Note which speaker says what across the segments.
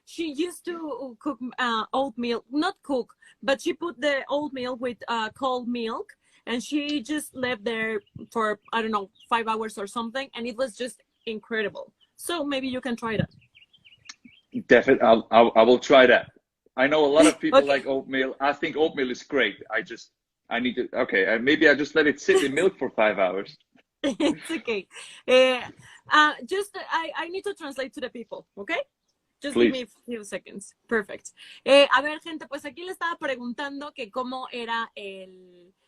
Speaker 1: she used to cook oatmeal, not cook, but she put the oatmeal with cold milk, and she just left there for, I don't know, 5 hours or something, and it was just incredible. So maybe you can try that.
Speaker 2: Definitely, I will try that. I know a lot of people
Speaker 1: Okay.
Speaker 2: like oatmeal. I think oatmeal is great. I need to, okay, maybe I just let it sit in milk for 5 hours.
Speaker 1: It's okay. Just I need to translate to the people, okay? Just give me
Speaker 2: Please.
Speaker 1: a few seconds. Perfect. A ver, gente, pues aquí le estaba preguntando que cómo era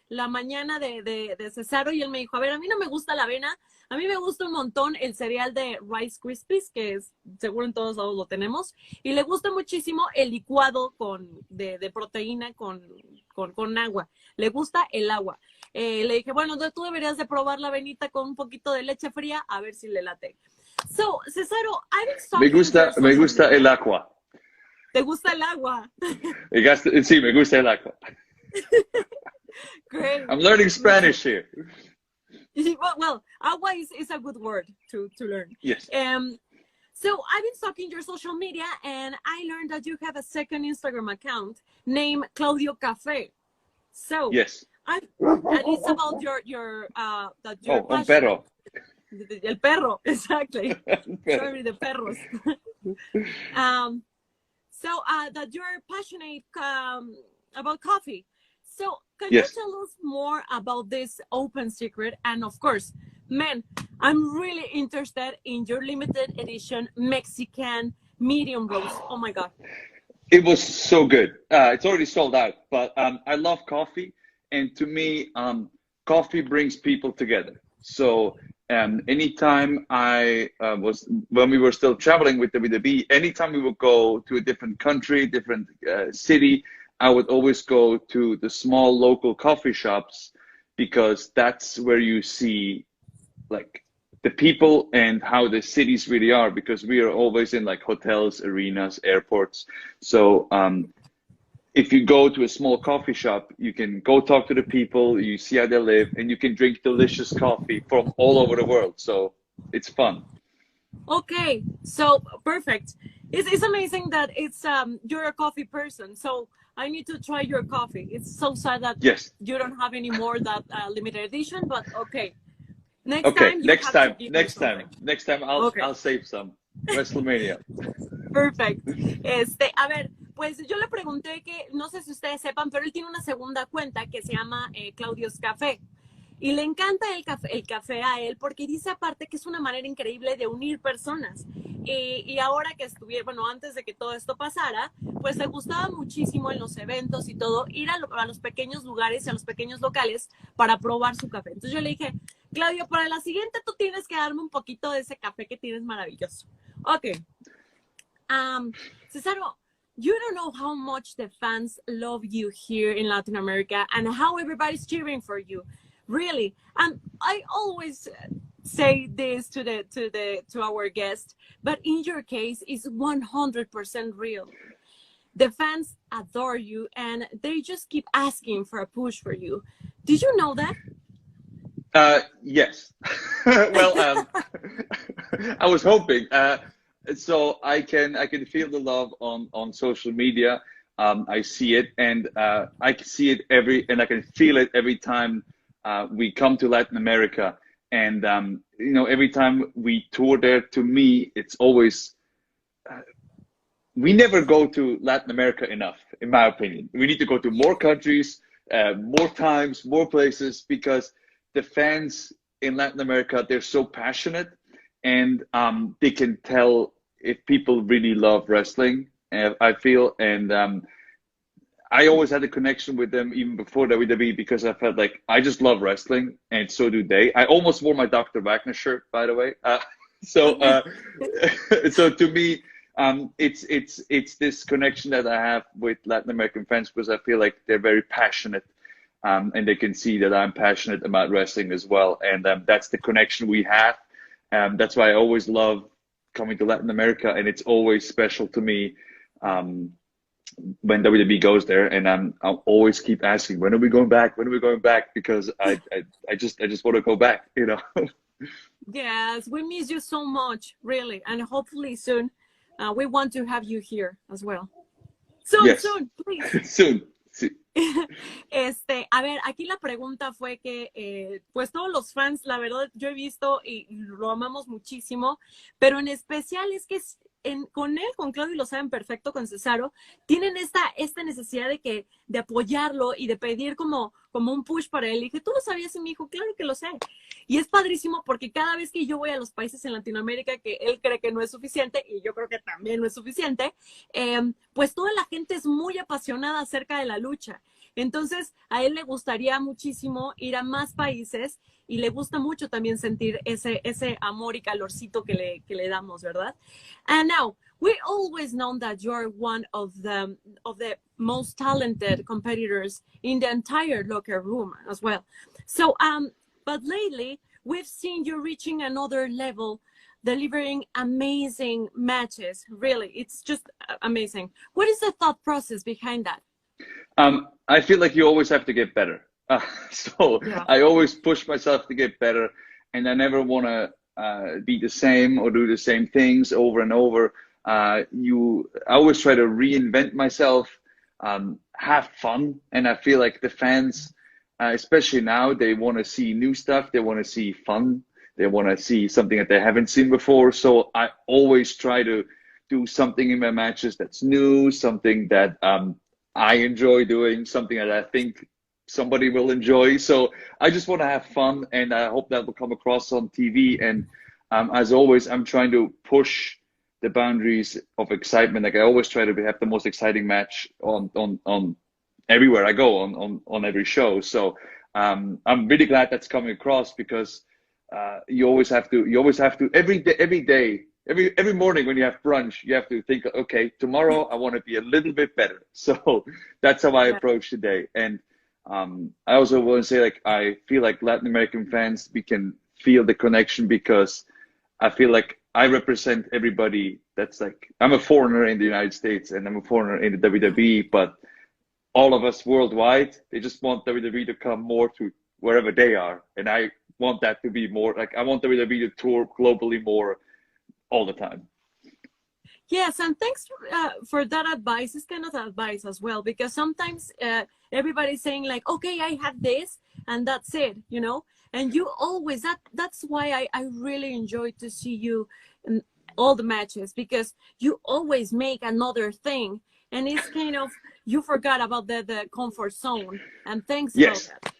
Speaker 1: la mañana de Cesaro, y él me dijo, a ver, a mí no me gusta la avena, a mí me gusta un montón el cereal de Rice Krispies, que es, seguro en todos lados lo tenemos, y le gusta muchísimo el licuado de proteína con agua. Le gusta el agua. Le dije, bueno, tú deberías de probar la avenita con un poquito de leche fría, a ver si le late. So, Cesaro, I've been stalking your
Speaker 2: Me
Speaker 1: social
Speaker 2: gusta el
Speaker 1: media.
Speaker 2: agua.
Speaker 1: ¿Te gusta el agua?
Speaker 2: Sí, me gusta el agua.
Speaker 1: Great.
Speaker 2: I'm learning Spanish here.
Speaker 1: Well, agua is a good word to learn.
Speaker 2: Yes.
Speaker 1: So I've been stalking your social media, and I learned that you have a second Instagram account named Claudio Cafe. So
Speaker 2: Yes.
Speaker 1: and it's about that you're
Speaker 2: Un
Speaker 1: passionate.
Speaker 2: perro.
Speaker 1: El perro, exactly. Sorry, the perros. So that you're passionate about coffee. So can
Speaker 2: Yes.
Speaker 1: you tell us more about this open secret? And of course, man, I'm really interested in your limited edition Mexican medium roast. Oh my God.
Speaker 2: It was so good. It's already sold out, but I love coffee. And to me, coffee brings people together. So anytime when we were still traveling with the WWE, anytime we would go to a different country, different city, I would always go to the small local coffee shops, because that's where you see like the people and how the cities really are, because we are always in like hotels, arenas, airports. So if you go to a small coffee shop, you can go talk to the people, you see how they live, and you can drink delicious coffee from all over the world. So it's fun.
Speaker 1: Okay, so perfect. It's amazing that it's you're a coffee person. So I need to try your coffee. It's so sad that
Speaker 2: Yes.
Speaker 1: you don't have any more that limited edition, but okay. Next
Speaker 2: Okay.
Speaker 1: time you have to give me something.
Speaker 2: Next time I'll save some. WrestleMania.
Speaker 1: Perfect. A ver, pues yo le pregunté que, no sé si ustedes sepan, pero él tiene una segunda cuenta que se llama Claudio's Café. Y le encanta el café a él, porque dice aparte que es una manera increíble de unir personas. Y ahora que bueno, antes de que todo esto pasara, pues le gustaba muchísimo en los eventos y todo, ir a los pequeños lugares y a los pequeños locales para probar su café. Entonces yo le dije, Claudio, para la siguiente tú tienes que darme un poquito de ese café que tienes maravilloso. Ok. Cesaro, you don't know how much the fans love you here in Latin America and how everybody's cheering for you. Really. And I always say this to our guests, but in your case, it's 100% real. The fans adore you, and they just keep asking for a push for you. Did you know that?
Speaker 2: Yes. Well, I was hoping. So I can feel the love on social media. I see it, and I can see it and I can feel it every time we come to Latin America. And every time we tour there, to me, it's always we never go to Latin America enough, in my opinion. We need to go to more countries, more times, more places, because the fans in Latin America, they're so passionate, and they can tell if people really love wrestling, I feel. And I always had a connection with them even before WWE, because I felt like I just love wrestling, and so do they. I almost wore my Dr. Wagner shirt, by the way. So to me, it's this connection that I have with Latin American fans, because I feel like they're very passionate, and they can see that I'm passionate about wrestling as well, and that's the connection we have. That's why I always love coming to Latin America, and it's always special to me when WWE goes there, and I'll always keep asking, when are we going back? When are we going back? Because I just want to go back,
Speaker 1: Yes, we miss you so much, really, and hopefully soon We want to have you here as well. Soon,
Speaker 2: Yes.
Speaker 1: soon, please.
Speaker 2: Soon.
Speaker 1: A ver, aquí la pregunta fue que, pues todos los fans, la verdad, yo he visto y lo amamos muchísimo, pero en especial es que con él, con Claudio, lo saben perfecto, con Cesaro, tienen esta necesidad de apoyarlo y de pedir como un push para él. Y dije, ¿tú lo sabías? Y me dijo, claro que lo sé. Y es padrísimo porque cada vez que yo voy a los países en Latinoamérica que él cree que no es suficiente, y yo creo que también no es suficiente, pues toda la gente es muy apasionada acerca de la lucha. Entonces, a él le gustaría muchísimo ir a más países y le gusta mucho también sentir ese amor y calorcito que le damos, ¿verdad? And now, we always known that you're one of the most talented competitors in the entire locker room as well. So, but lately, we've seen you reaching another level, delivering amazing matches. Really, it's just amazing. What is the thought process behind that?
Speaker 2: I feel like you always have to get better. So
Speaker 1: Yeah.
Speaker 2: I always push myself to get better, and I never want to be the same or do the same things over and over. I always try to reinvent myself, have fun, and I feel like the fans, especially now, they want to see new stuff. They want to see fun. They want to see something that they haven't seen before. So I always try to do something in my matches that's new, something that I enjoy doing, something that I think somebody will enjoy. So I just want to have fun, and I hope that will come across on TV. And as always, I'm trying to push the boundaries of excitement. Like I always try to have the most exciting match on everywhere I go, on every show. So I'm really glad that's coming across, because you always have to every morning when you have brunch, you have to think, okay, tomorrow I want to be a little bit better. So that's how I approach today. And I also want to say, like, I feel like Latin American fans, we can feel the connection, because I feel like I represent everybody that's like, I'm a foreigner in the United States and I'm a foreigner in the WWE, but all of us worldwide, they just want WWE to come more to wherever they are. And I want that to be more, like, I want WWE to tour globally more all the time.
Speaker 1: Yes, and thanks for that advice. It's kind of advice as well, because sometimes everybody's saying like, okay, I have this and that's it, you know? And you always, that's why I really enjoy to see you in all the matches, because you always make another thing. And it's kind of, you forgot about the comfort zone. And thanks
Speaker 2: Yes.
Speaker 1: about that.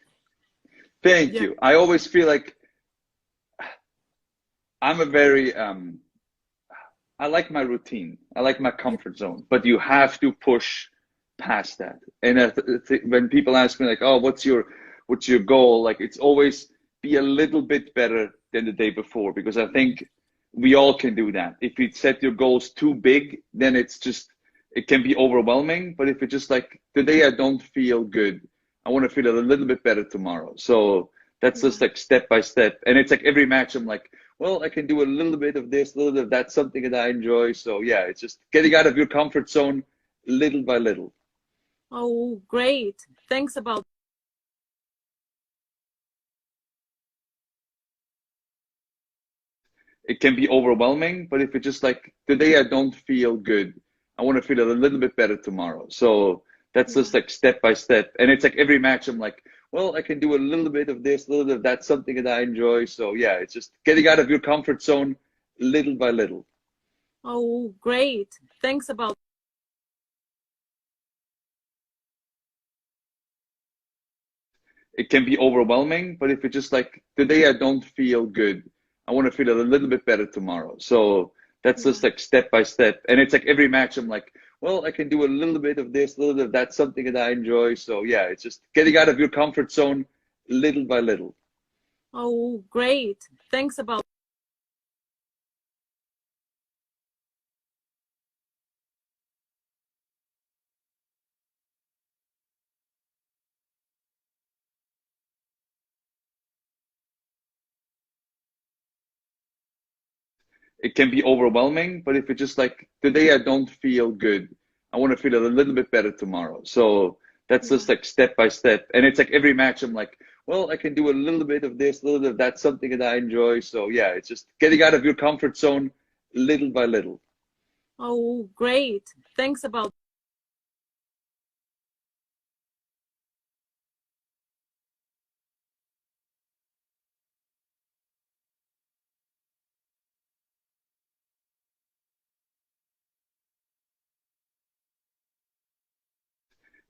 Speaker 2: Thank you. I always feel like I'm a very, I like my routine. I like my comfort zone, but you have to push past that. And when people ask me like, oh, what's your goal? Like, it's always be a little bit better than the day before, because I think we all can do that. If you set your goals too big, then it can be overwhelming. But if it's just like, today I don't feel good, I want to feel a little bit better tomorrow. So that's just like step by step. And it's like every match I'm like, well, I can do a little bit of this, a little bit of that, something that I enjoy. So yeah, it's just getting out of your comfort zone little by little.
Speaker 1: Oh, great. Thanks about
Speaker 2: it can be overwhelming, but if it's just like, today I don't feel good, I want to feel a little bit better tomorrow. So that's just like step by step. And it's like every match I'm like, well, I can do a little bit of this, a little bit of that, something that I enjoy. So yeah, it's just getting out of your comfort zone little by little.
Speaker 1: Oh, great. Thanks about
Speaker 2: it can be overwhelming, but if it's just like, today I don't feel good, I want to feel a little bit better tomorrow. So that's just like step by step. And it's like every match I'm like, well, I can do a little bit of this, a little bit of that, something that I enjoy. So yeah, it's just getting out of your comfort zone little by little.
Speaker 1: Oh, great. Thanks about
Speaker 2: it can be overwhelming, but if it's just like, today I don't feel good, I want to feel a little bit better tomorrow. So that's just like step by step. And it's like every match I'm like, well, I can do a little bit of this, a little bit of that, something that I enjoy. So yeah, it's just getting out of your comfort zone little by little.
Speaker 1: Oh, great. Thanks about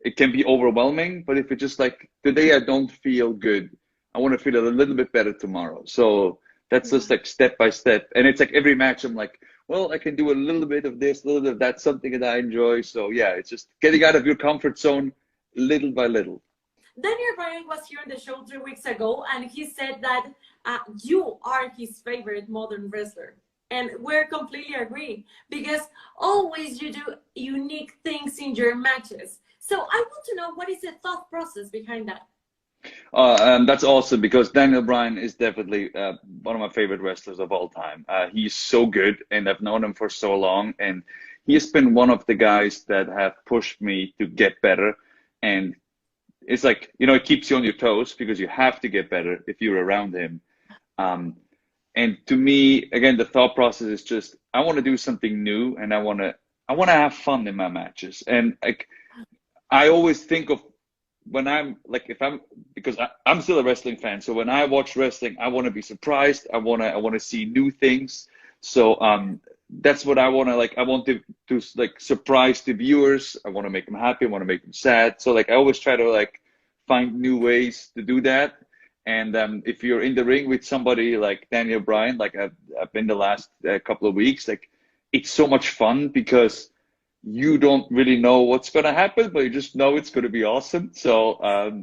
Speaker 2: It can be overwhelming, but if it's just like today I don't feel good, I want to feel a little bit better tomorrow. So that's just like step by step. And it's like every match I'm like, well, I can do a little bit of this, a little bit of that, something that I enjoy. So yeah, it's just getting out of your comfort zone little by little.
Speaker 1: Daniel Bryan was here on the show 3 weeks ago, and he said that you are his favorite modern wrestler. And we're completely agree because always you do unique things in your matches. So I want to know what is the thought process behind that?
Speaker 2: That's awesome because Daniel Bryan is definitely one of my favorite wrestlers of all time. He's so good, and I've known him for so long, and he has been one of the guys that have pushed me to get better. And it's like, you know, it keeps you on your toes because you have to get better if you're around him. Um, and to me, again, the thought process is just I want to do something new, and I want to have fun in my matches. And like I always think of when I'm like if I'm because I'm still a wrestling fan, so when I watch wrestling, I want to be surprised. I want to see new things. So that's what I want to like. I want to like surprise the viewers. I want to make them happy. I want to make them sad. So like I always try to like find new ways to do that. And if you're in the ring with somebody like Daniel Bryan, like I've been the last couple of weeks, like it's so much fun because you don't really know what's going to happen, but you just know it's going to be awesome. So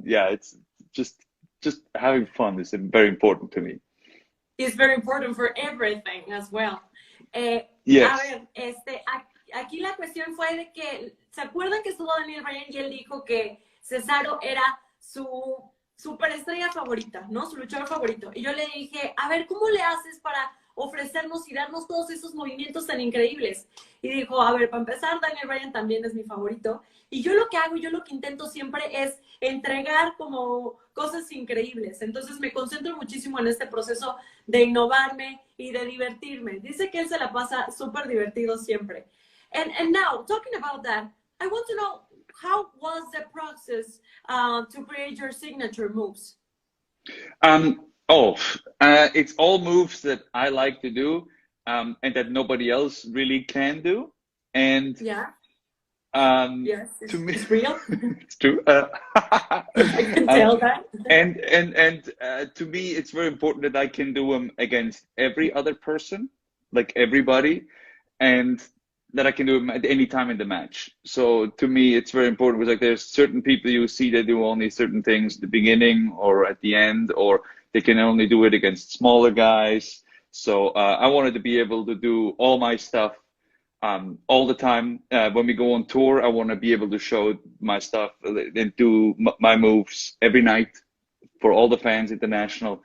Speaker 2: yeah, it's just having fun is very important to me.
Speaker 1: It's very important for everything as well. A
Speaker 2: Yes.
Speaker 1: ver, aquí la cuestión fue de que, ¿se acuerdan que estuvo Daniel Bryan y él dijo que Cesaro era su superestrella favorita, ¿no? Su luchador favorito. Y yo le dije, a ver, ¿cómo le haces para ofrecernos y darnos todos esos movimientos tan increíbles? Y dijo, a ver, para empezar, Daniel Bryan también es mi favorito. Y yo lo que hago, yo lo que intento siempre es entregar como cosas increíbles. Entonces me concentro muchísimo en este proceso de innovarme y de divertirme. Dice que él se la pasa súper divertido siempre. And now, talking about that, I want to know, how was the process to create your signature moves?
Speaker 2: It's all moves that I like to do, and that nobody else really can do. And
Speaker 1: Yeah. Yes,
Speaker 2: to me,
Speaker 1: it's real.
Speaker 2: it's true.
Speaker 1: I can tell that.
Speaker 2: And to me, it's very important that I can do them against every other person, like everybody, and that I can do them at any time in the match. So to me, it's very important because like there's certain people you see that do only certain things at the beginning or at the end, or they can only do it against smaller guys. So I wanted to be able to do all my stuff all the time. When we go on tour, I want to be able to show my stuff and do my moves every night for all the fans international.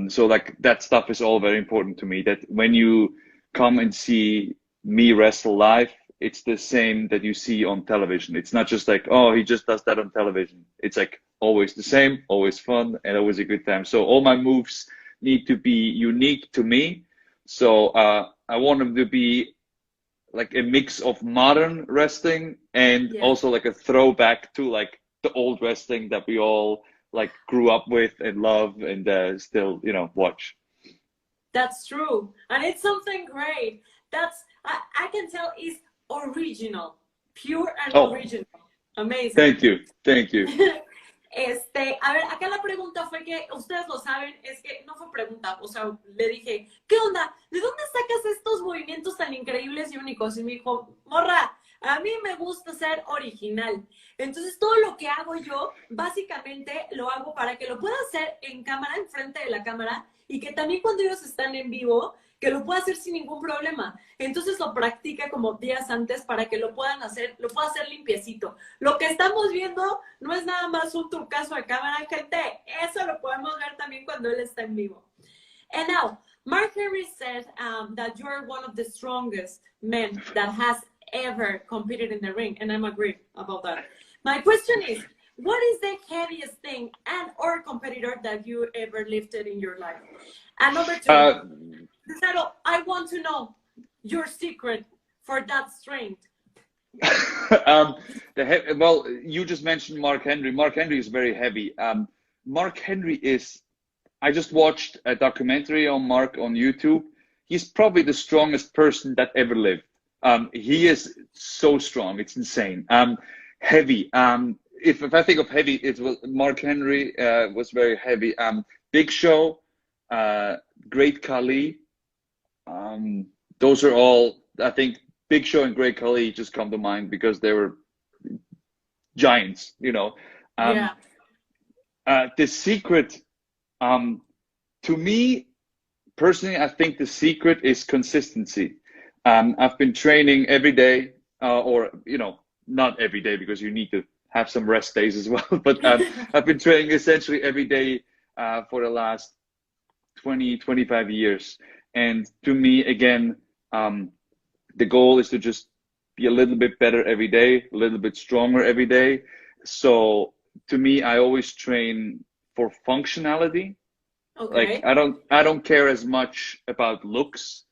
Speaker 2: So like that stuff is all very important to me, that when you come and see me wrestle live, it's the same that you see on television. It's not just like, oh, he just does that on television. It's like always the same, always fun, and always a good time. So all my moves need to be unique to me. So I want them to be like a mix of modern wrestling and also like a throwback to like the old wrestling that we all like grew up with and love and still, you know, watch.
Speaker 1: That's true. And it's something great. I can tell is original, pure and original. Amazing.
Speaker 2: Thank you. Thank you.
Speaker 1: A ver, acá la pregunta fue que, ustedes lo saben, es que no fue pregunta, o sea, le dije, ¿qué onda? ¿De dónde sacas estos movimientos tan increíbles y únicos? Y me dijo, morra, a mí me gusta ser original. Entonces, todo lo que hago yo, básicamente, lo hago para que lo pueda hacer en cámara, enfrente de la cámara, y que también cuando ellos están en vivo, que lo pueda hacer sin ningún problema. Entonces lo practica como días antes para que lo puedan hacer, lo pueda hacer limpiecito. Lo que estamos viendo no es nada más un trucazo de cámara, gente. Eso lo podemos ver también cuando él está en vivo. And now, Mark Henry said that you're one of the strongest men that has ever competed in the ring, and I'm agree about that. My question is, what is the heaviest thing and or competitor that you ever lifted in your life? And number two, Cesaro, I want to know your secret for that strength?
Speaker 2: Well, you just mentioned Mark Henry. Mark Henry is very heavy. Mark Henry is, I just watched a documentary on Mark on YouTube. He's probably the strongest person that ever lived. He is so strong. It's insane. Heavy. If I think of heavy, it was Mark Henry was very heavy. Big Show, Great Khali. Those are all, I think, Big Show and Great Khali just come to mind because they were giants, you know.
Speaker 1: Yeah.
Speaker 2: The secret, to me, personally, I think the secret is consistency. I've been training every day, or, you know, not every day because you need to have some rest days as well. But I've been training essentially every day for the last 20, 25 years. And to me, again, the goal is to just be a little bit better every day, a little bit stronger every day. So to me, I always train for functionality.
Speaker 1: Okay.
Speaker 2: Like I don't care as much about looks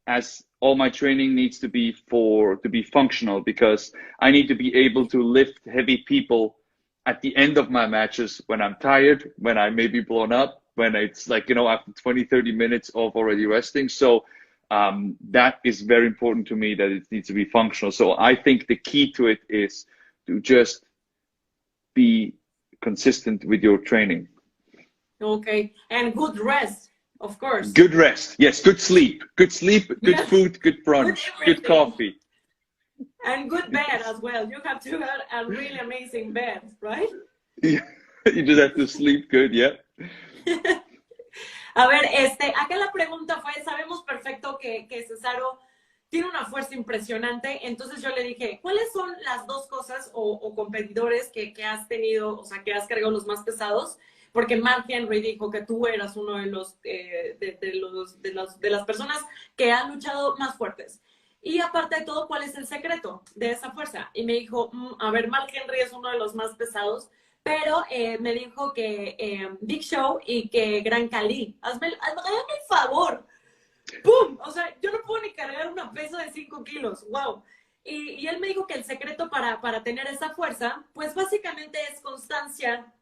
Speaker 2: as all my training needs to be to be functional, because I need to be able to lift heavy people at the end of my matches when I'm tired, when I may be blown up, when it's like, you know, after 20, 30 minutes of already resting. So that is very important to me, that it needs to be functional. So I think the key to it is to just be consistent with your training.
Speaker 1: Okay. And good rest, of course.
Speaker 2: Good rest. Yes. Good sleep. Good sleep. Good
Speaker 1: Yes.
Speaker 2: food. Good brunch. Good coffee.
Speaker 1: And good bed as well. You have to have a really amazing bed, right?
Speaker 2: Yeah. You just have to sleep good. Yeah.
Speaker 1: A ver, acá la pregunta fue, sabemos perfecto que Cesaro tiene una fuerza impresionante, entonces yo le dije, ¿cuáles son las dos cosas o competidores que has tenido, o sea, que has cargado los más pesados? Porque Mark Henry dijo que tú eras uno de las personas que han luchado más fuertes. Y aparte de todo, ¿cuál es el secreto de esa fuerza? Y me dijo, a ver, Mark Henry es uno de los más pesados, pero me dijo que Big Show y que Gran Khali. Hazme el favor. ¡Pum! O sea, yo no puedo ni cargar una pesa de 5 kilos. ¡Wow! Y él me dijo que el secreto para tener esa fuerza, pues básicamente es constancia,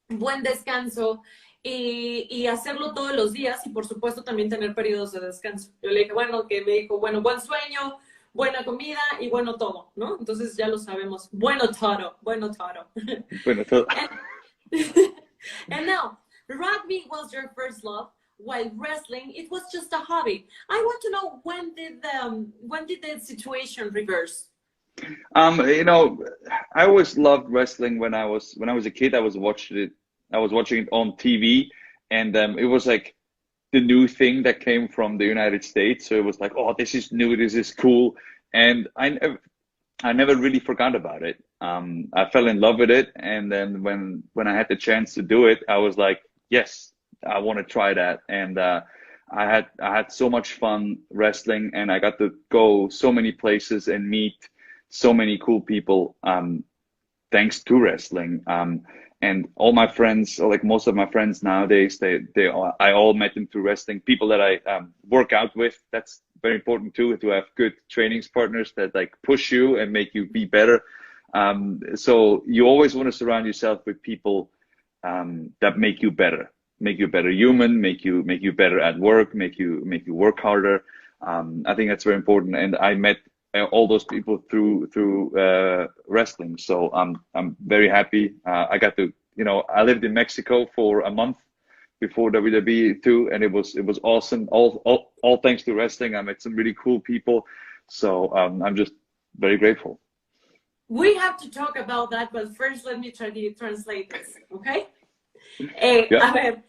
Speaker 1: buen descanso y hacerlo todos los días, y por supuesto también tener periodos de descanso. Yo le dije, bueno, que me dijo, bueno, buen sueño, buena comida y bueno todo, ¿no? Entonces ya lo sabemos. Bueno todo, bueno todo.
Speaker 2: Bueno todo.
Speaker 1: And now, rugby was your first love, while wrestling, it was just a hobby. I want to know, when did the situation reverse?
Speaker 2: You know, I always loved wrestling when I was a kid. I was watching it on TV, and it was like the new thing that came from the United States. So it was like, oh, this is new, this is cool, and I never really forgot about it. I fell in love with it, and then when I had the chance to do it, I was like, yes, I want to try that. And I had so much fun wrestling, and I got to go so many places and meet so many cool people thanks to wrestling. And all my friends, or like most of my friends nowadays, I all met them through wrestling. People that I work out with, that's very important too, to have good trainings partners that like push you and make you be better. So you always want to surround yourself with people that make you better human, make you better at work, make you work harder. I think that's very important. And I met all those people through wrestling. So I'm very happy. I got to, you know, I lived in Mexico for a month before WWE too, and it was awesome. All thanks to wrestling. I met some really cool people. So I'm just very grateful.
Speaker 1: We have to talk about that, but first let me try to translate this, okay? Yeah. A ver,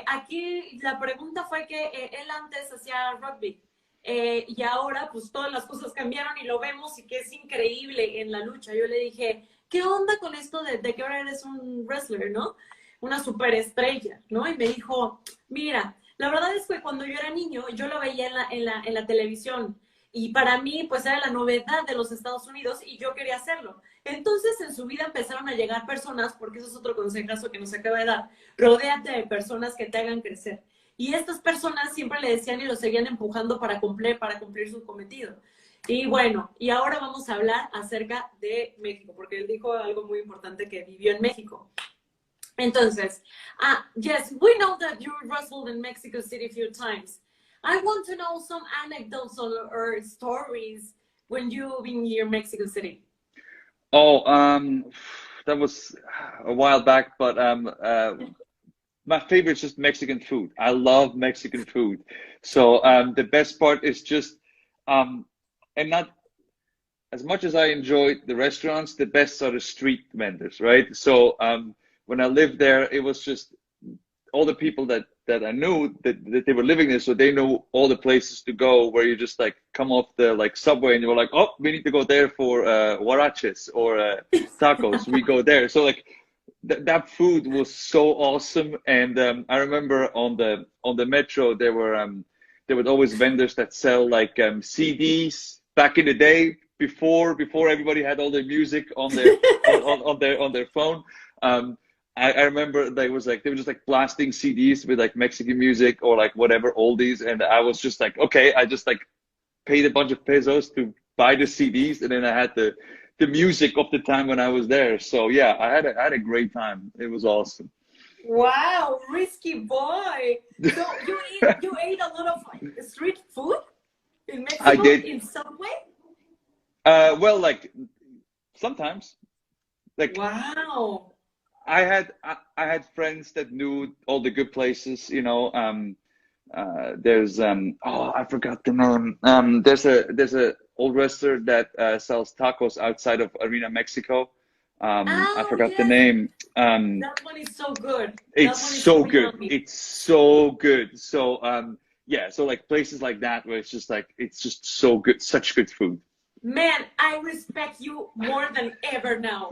Speaker 1: aquí la pregunta fue que él antes hacía rugby. Y ahora pues todas las cosas cambiaron y lo vemos, y que es increíble en la lucha. Yo le dije, ¿qué onda con esto de que ahora eres un wrestler, no? Una superestrella, ¿no? Y me dijo, mira, la verdad es que cuando yo era niño, yo lo veía en la televisión, y para mí pues era la novedad de los Estados Unidos y yo quería hacerlo. Entonces en su vida empezaron a llegar personas, porque eso es otro consejazo que nos acaba de dar, rodéate de personas que te hagan crecer. Y estas personas siempre le decían y lo seguían empujando para cumplir su cometido. Y bueno, y ahora vamos a hablar acerca de México, porque él dijo algo muy importante que vivió en México. Entonces, yes, we know that you wrestled in Mexico City a few times. I want to know some anecdotes or stories when you've been here in Mexico City.
Speaker 2: Oh, that was a while back, but my favorite is just Mexican food. I love Mexican food. So the best part is just and not as much as I enjoyed the restaurants, the best are the street vendors, right? So when I lived there, it was just all the people that I knew that they were living there, so they know all the places to go where you just like come off the like subway and you were like, oh, we need to go there for huaraches or tacos. We go there. So like that food was so awesome. And I remember on the metro there were always vendors that sell like CDs back in the day before everybody had all their music on their on their phone. I remember they were just like blasting CDs with like Mexican music or like whatever oldies, and I was just like, okay, I just like paid a bunch of pesos to buy the CDs, and then I had the music of the time when I was there. So yeah, I had a great time. It was awesome.
Speaker 1: Wow, risky boy. So you ate a lot of street food in
Speaker 2: I
Speaker 1: Mexico
Speaker 2: did.
Speaker 1: in Subway?
Speaker 2: Well, like sometimes, like
Speaker 1: Wow.
Speaker 2: I had friends that knew all the good places, you know. There's oh, I forgot the name. There's a old restaurant that sells tacos outside of Arena, Mexico. I
Speaker 1: Oh,
Speaker 2: forgot the
Speaker 1: yes.
Speaker 2: name.
Speaker 1: That one is so good.
Speaker 2: It's
Speaker 1: That one is
Speaker 2: so
Speaker 1: so
Speaker 2: good.
Speaker 1: yummy.
Speaker 2: It's so good. So yeah, so like places like that where it's just like it's just so good, such good food.
Speaker 1: Man, I respect you more than ever now.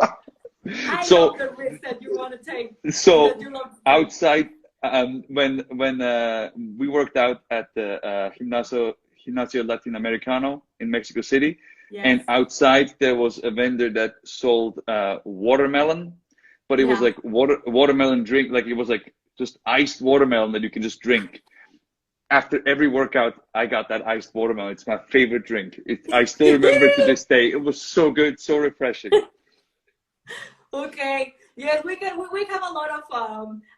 Speaker 1: I
Speaker 2: So
Speaker 1: love the risk that you want to take and that
Speaker 2: so
Speaker 1: you love to take.
Speaker 2: outside when we worked out at the Gimnasio Latinoamericano in Mexico City, and
Speaker 1: Yes.
Speaker 2: outside there was a vendor that sold watermelon, but it was
Speaker 1: Yeah.
Speaker 2: like watermelon drink, like it was like just iced watermelon that you can just drink. After every workout, I got that iced watermelon. It's my favorite drink. I still remember to
Speaker 1: Really?
Speaker 2: this day. It was so good, so refreshing.
Speaker 1: Okay. Yes, we have a lot of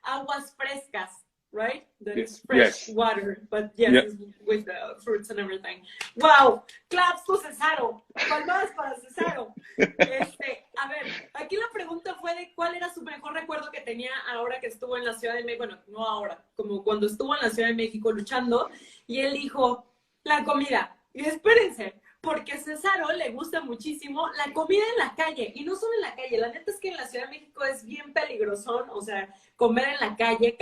Speaker 1: aguas frescas, right? That is
Speaker 2: Yes,
Speaker 1: fresh
Speaker 2: yes,
Speaker 1: water, but yes,
Speaker 2: yeah.
Speaker 1: it's with fruits and everything. Wow, claps to Cesaro. Palmas para Cesaro. A ver, aquí la pregunta fue de cuál era su mejor recuerdo que tenía ahora que estuvo en la Ciudad de México, bueno, no ahora, como cuando estuvo en la Ciudad de México luchando, y él dijo, la comida. Y espérense, porque a Cesaro le gusta muchísimo la comida en la calle, y no solo en la calle, la neta es que en la Ciudad de México es bien peligrosón, o sea, comer en la calle,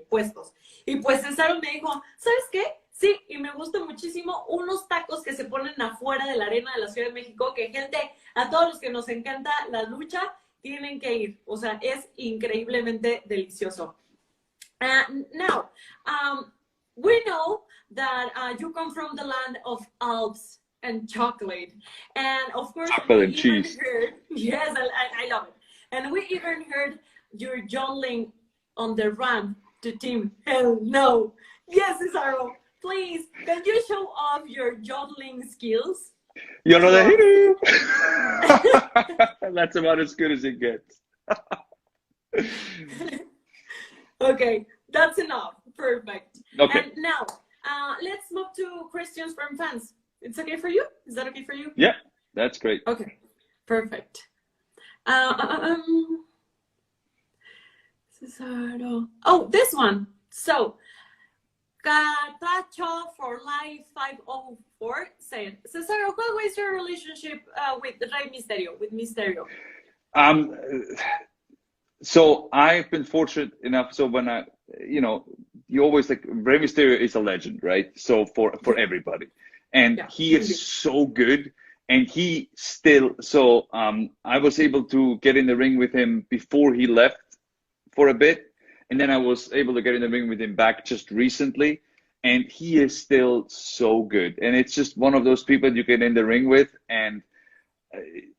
Speaker 1: puestos. Y pues Cesaro me dijo, ¿sabes qué? Sí, y me gusta muchísimo unos tacos que se ponen afuera de la arena de la Ciudad de México, que gente, a todos los que nos encanta la lucha, tienen que ir, o sea, es increíblemente delicioso. Now, we know that you come from the land of Alps and chocolate. And of course,
Speaker 2: Chocolate
Speaker 1: we
Speaker 2: and
Speaker 1: even
Speaker 2: cheese.
Speaker 1: heard, yes, I love it. And we even heard your yodeling on the ramp to Team Hell No. Yes, Cesaro, please, can you show off your yodeling skills
Speaker 2: You know
Speaker 1: to us?
Speaker 2: that. That's about as good as it gets.
Speaker 1: Okay, that's enough. Perfect.
Speaker 2: Okay.
Speaker 1: And now, let's move to questions from fans. It's okay for you? Is that okay for you?
Speaker 2: Yeah, that's great.
Speaker 1: Okay, perfect. Cesaro. Oh, this one. So, Catacho for Life 504 said, Cesaro, what was your relationship with Rey Mysterio, with Mysterio?
Speaker 2: Um, so I've been fortunate enough. So when you always like Rey Mysterio is a legend, right? So for everybody, and
Speaker 1: Yeah.
Speaker 2: he is so good, and he still. So I was able to get in the ring with him before he left for a bit, and then I was able to get in the ring with him back just recently, and he is still so good. And it's just one of those people you get in the ring with, and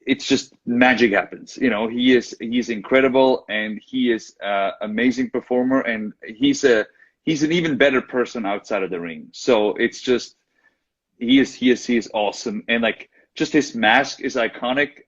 Speaker 2: it's just magic happens. You know, he's incredible, and he is an amazing performer, and he's an even better person outside of the ring. So it's just he is awesome, and like just his mask is iconic.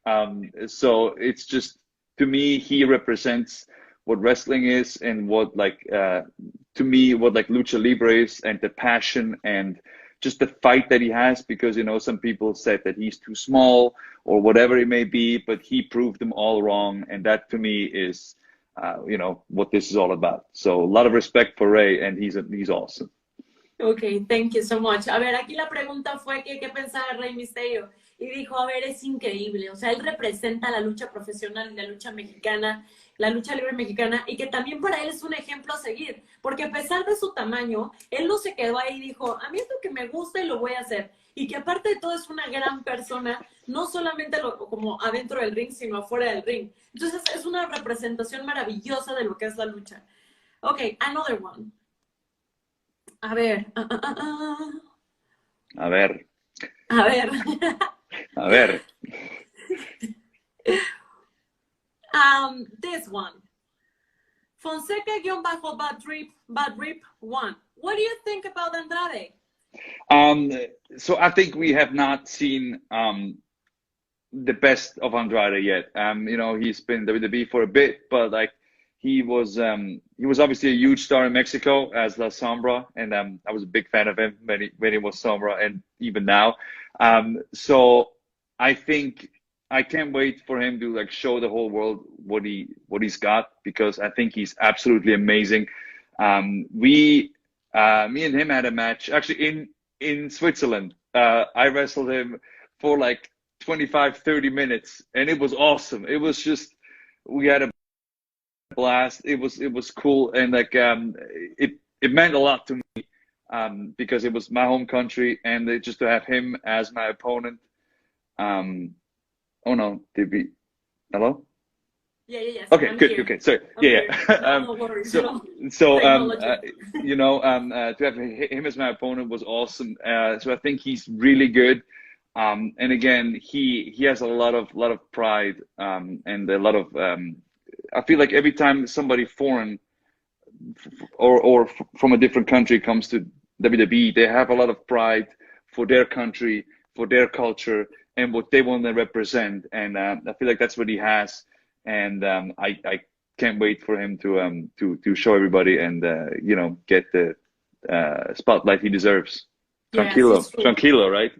Speaker 2: So it's just, to me, he represents what wrestling is, and what like to me what like lucha libre is, and the passion and just the fight that he has. Because some people said that he's too small or whatever it may be, but he proved them all wrong, and that to me is what this is all about. So a lot of respect for Ray, and he's awesome.
Speaker 1: Ok, thank you so much. A ver, aquí la pregunta fue que qué pensaba Rey Misterio. Y dijo, a ver, es increíble. O sea, él representa la lucha profesional y la lucha mexicana, la lucha libre mexicana, y que también para él es un ejemplo a seguir. Porque a pesar de su tamaño, él no se quedó ahí y dijo, a mí es lo que me gusta y lo voy a hacer. Y que aparte de todo es una gran persona, no solamente como adentro del ring, sino afuera del ring. Entonces es una representación maravillosa de lo que es la lucha. Ok, another one. A ver.
Speaker 2: A ver.
Speaker 1: A ver.
Speaker 2: A ver.
Speaker 1: This one. Fonseca-Bad Rip 1. What do you think about Andrade?
Speaker 2: So I think we have not seen the best of Andrade yet. He's been WWE for a bit, but like he was obviously a huge star in Mexico as La Sombra, and I was a big fan of him when he was Sombra, and even now. So I think I can't wait for him to like show the whole world what he's got, because I think he's absolutely amazing. Me and him had a match actually in Switzerland. I wrestled him for like 25-30 minutes, and it was awesome. It was just, we had a blast. It was cool, and like it meant a lot to me, because it was my home country, and just to have him as my opponent. Oh no, did we? Hello?
Speaker 1: Yeah.
Speaker 2: Okay,
Speaker 1: I'm
Speaker 2: good.
Speaker 1: here.
Speaker 2: Okay, sorry.
Speaker 1: Okay.
Speaker 2: Yeah.
Speaker 1: No worries.
Speaker 2: To have him as my opponent was awesome. So I think he's really good. And again, he has a lot of pride, and a lot of. I feel like every time somebody foreign or from a different country comes to WWE, they have a lot of pride for their country, for their culture, and what they want to represent. And I feel like that's what he has. And I can't wait for him to show everybody, and get the spotlight he deserves. Tranquilo, tranquilo, right?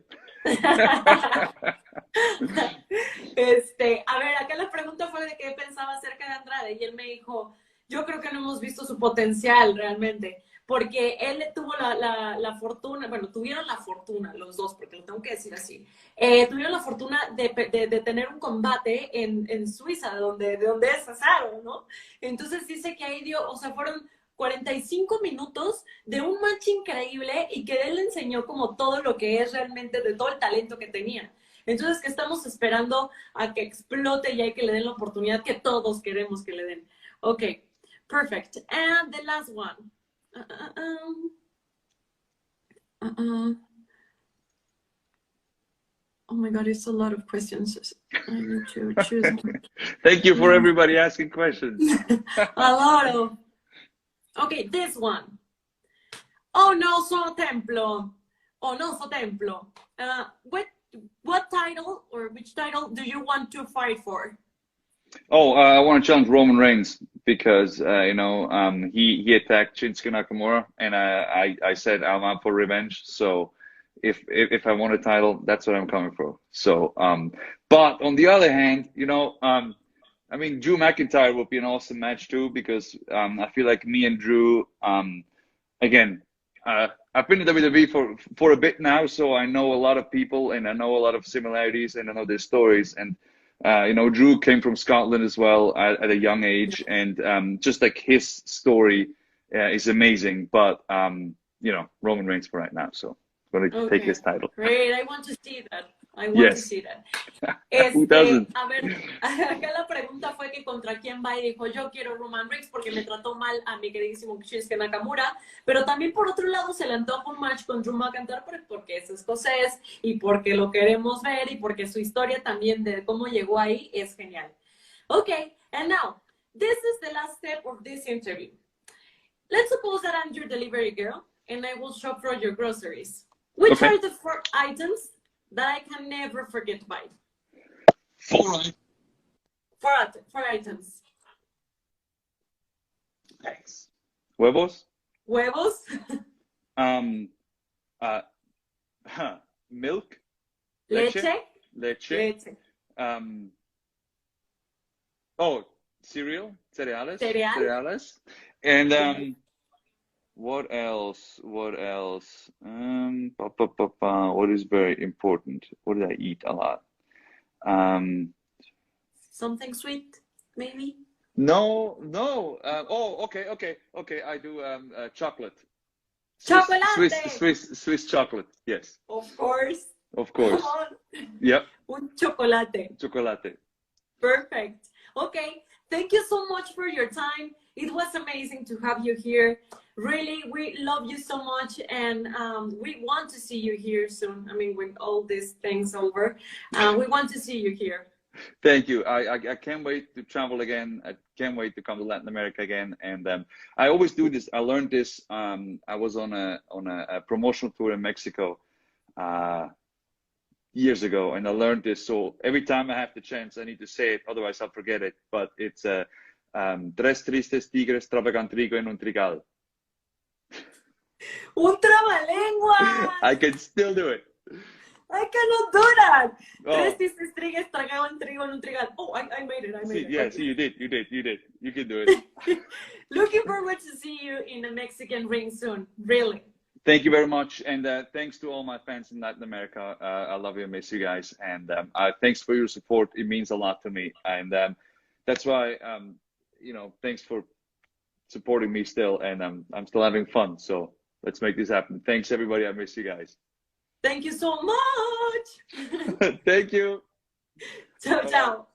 Speaker 1: A ver, acá la pregunta fue de qué pensaba acerca de Andrade, y él me dijo, yo creo que no hemos visto su potencial realmente, porque él tuvo la fortuna, bueno, tuvieron la fortuna los dos, porque lo tengo que decir así, tuvieron la fortuna de tener un combate en Suiza, de donde es Cesaro, ¿no? Entonces dice que ahí fueron 45 minutos de un match increíble, y que él le enseñó como todo lo que es realmente, de todo el talento que tenía. Entonces, que estamos esperando a que explote y hay que le den la oportunidad que todos queremos que le den. Ok, perfect. And the last one. Oh my God, it's a lot of questions. I need to choose one.
Speaker 2: Thank you for everybody asking questions.
Speaker 1: A lot of. Okay, this one. Oh no, so templo. Oh no, so templo. What title, or which title do you want to fight for?
Speaker 2: Oh, I want to challenge Roman Reigns, because he attacked Shinsuke Nakamura, and I said I'm up for revenge. So if I want a title, that's what I'm coming for. So but on the other hand, I mean, Drew McIntyre would be an awesome match too, because I feel like me and Drew, again, I've been in WWE for a bit now, so I know a lot of people, and I know a lot of similarities, and I know their stories. And Drew came from Scotland as well at a young age, and just like his story is amazing. But Roman Reigns for right now, so I'm going to take his title.
Speaker 1: Great, I want to see that. I want to see that.
Speaker 2: Who doesn't?
Speaker 1: A ver, acá la pregunta fue que contra quién va, y dijo, yo quiero Roman Reigns porque me trató mal a mi queridísimo Shinsuke Nakamura, pero también por otro lado se le antoja un match con Drew McIntyre porque es escocés, y porque lo queremos ver, y porque su historia también de cómo llegó ahí es genial. Okay, and now, this is the last step of this interview. Let's suppose that I'm your delivery girl, and I will shop for your groceries. Which
Speaker 2: Okay.
Speaker 1: are the 4 items that I can never forget to buy?
Speaker 2: 4 items.
Speaker 1: Four items.
Speaker 2: Thanks. Huevos.
Speaker 1: Huevos,
Speaker 2: Um. Uh. Milk. Leche.
Speaker 1: leche,
Speaker 2: Leche.
Speaker 1: leche,
Speaker 2: Um. Oh, cereal. Cereales.
Speaker 1: cereal.
Speaker 2: Cereales. And
Speaker 1: Yes.
Speaker 2: what else? What else? What is very important? What did I eat a lot? Um,
Speaker 1: Something sweet, maybe.
Speaker 2: no, no. Oh, okay. I do chocolate.
Speaker 1: Chocolate,
Speaker 2: Swiss chocolate. Yes,
Speaker 1: of course.
Speaker 2: of
Speaker 1: Come
Speaker 2: course.
Speaker 1: on,
Speaker 2: Yep,
Speaker 1: un chocolate.
Speaker 2: chocolate.
Speaker 1: Perfect. Okay. Thank you so much for your time. It was amazing to have you here. Really, we love you so much, and we want to see you here soon. I mean, when all these things over, we want to see you here.
Speaker 2: Thank you. I can't wait to travel again. I can't wait to come to Latin America again. And I always do this. I learned this. I was on a promotional tour in Mexico years ago, and I learned this. So every time I have the chance, I need to say it. Otherwise, I'll forget it. But it's tres tristes tigres trabajan trigo en un trigal.
Speaker 1: Un trabalengua.
Speaker 2: I can still do it.
Speaker 1: I cannot do that.
Speaker 2: Oh.
Speaker 1: Tres trigo tragaban trigo en un trigal. Oh, I made it. I made it.
Speaker 2: Yeah,
Speaker 1: Okay.
Speaker 2: see, you did. You can do it.
Speaker 1: Looking forward to see you in a Mexican ring soon. Really.
Speaker 2: Thank you very much, and thanks to all my fans in Latin America. I love you, miss you guys, and thanks for your support. It means a lot to me, and that's why thanks for supporting me still, and I'm still having fun. So let's make this happen. Thanks, everybody. I miss you guys.
Speaker 1: Thank you so much.
Speaker 2: Thank you.
Speaker 1: Ciao, ciao.